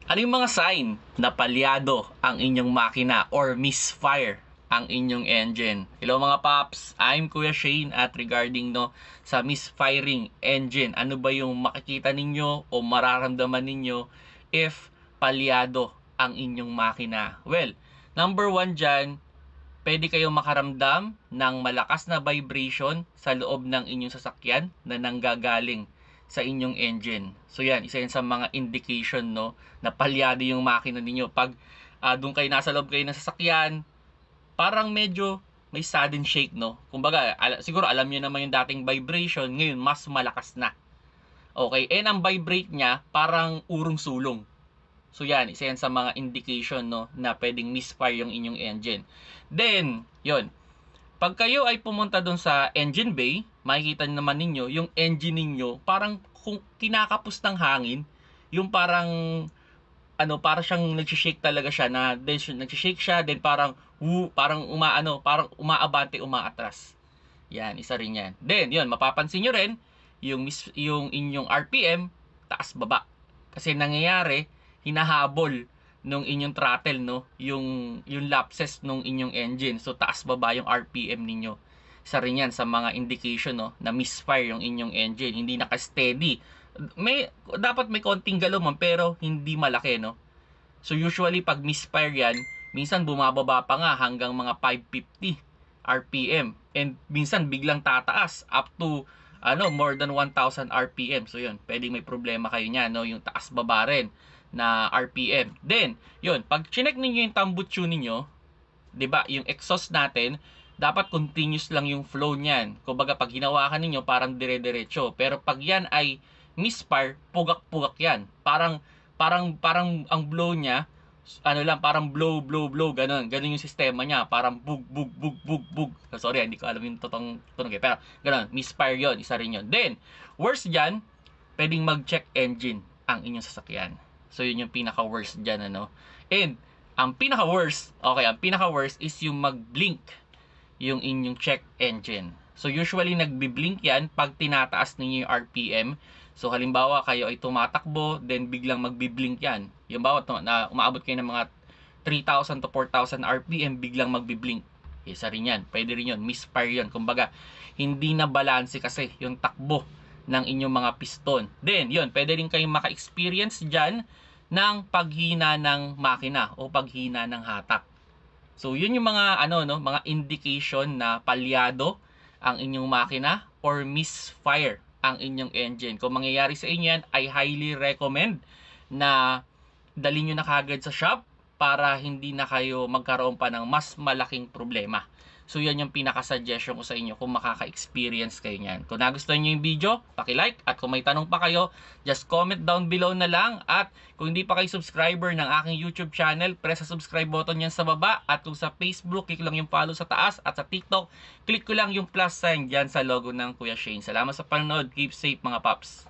Ano yung mga sign na palyado ang inyong makina or misfire ang inyong engine? Hello mga paps, I'm Kuya Shane at regarding sa misfiring engine, ano ba yung makikita ninyo o mararamdaman ninyo if palyado ang inyong makina? Well, number one dyan, pwede kayong makaramdam ng malakas na vibration sa loob ng inyong sasakyan na nanggagaling sa inyong engine. So yan, isa yan sa mga indication na palyado yung makina ninyo. Pag doon kayo nasa loob kayo ng sasakyan, parang medyo may sudden shake, no? Kumbaga, siguro alam niyo naman yung dating vibration, ngayon mas malakas na. Okay, and ang vibrate niya parang urong sulong. So yan, isa yan sa mga indication na pwedeng misfire yung inyong engine. Then, yun. Pag kayo ay pumunta doon sa engine bay, makikita naman ninyo yung engine ninyo parang kung kinakapos ng hangin, yung parang para siyang nagsi-shake talaga siya na then nagsi-shake siya then parang parang umaabante, umaatras. Yan, isa rin yan. Then, yun, mapapansin nyo rin yung inyong RPM taas baba. Kasi nangyayari hinahabol nung inyong throttle yung lapses nung inyong engine. So taas baba yung RPM ninyo. Isa rin yan sa mga indication na misfire yung inyong engine. Hindi naka-steady. Dapat may konting galaw man pero hindi malaki, no? So usually pag misfire yan, minsan bumababa pa nga hanggang mga 550 RPM and minsan biglang tataas up to more than 1,000 RPM. So yun, pwedeng may problema kayo niyan, no? Yung taas baba rin na RPM. Then, yun, pag chinek niyo yung tambut tune niyo, 'di ba? Yung exhaust natin, dapat continuous lang yung flow niyan. Kumbaga pag hinawakan niyo parang dire-diretso. Pero pag yan ay misfire, pugak-pugak yan. Parang ang blow niya parang blow ganun yung sistema niya, parang bug bug bug bug bug. Sorry, hindi ko alam yung totoong tunog pero ganun, misfire yon, isa rin yon. Then worst diyan, pwedeng mag-check engine ang inyong sasakyan. So yun yung pinaka worst diyan, and ang pinaka worst is yung mag-blink yung inyong check engine. So usually nagbi-blink yan pag tinataas ninyo yung RPM. So halimbawa kayo ay tumatakbo, then biglang magbi-blink yan. Yung bawat na umaabot kayo ng mga 3,000 to 4,000 RPM, biglang magbi-blink. Isa rin yan. Pwede rin yun. Misfire yun. Kumbaga, hindi na balanse kasi yung takbo ng inyong mga piston. Then, yun, pwede rin kayong maka-experience dyan ng paghina ng makina o paghina ng hatak. So, yun yung mga mga indication na palyado ang inyong makina or misfire ang inyong engine. Kung mangyayari sa inyo yan, I highly recommend na dalhin nyo na kagad sa shop para hindi na kayo magkaroon pa ng mas malaking problema. So yan yung pinaka-suggestion ko sa inyo kung makaka-experience kayo niyan. Kung nagustuhan nyo yung video, paki-like, at kung may tanong pa kayo, just comment down below na lang. At kung hindi pa kayo subscriber ng aking YouTube channel, press sa subscribe button yan sa baba. At kung sa Facebook, click lang yung follow sa taas. At sa TikTok, click ko lang yung plus sign dyan sa logo ng Kuya Shane. Salamat sa panonood. Keep safe mga paps.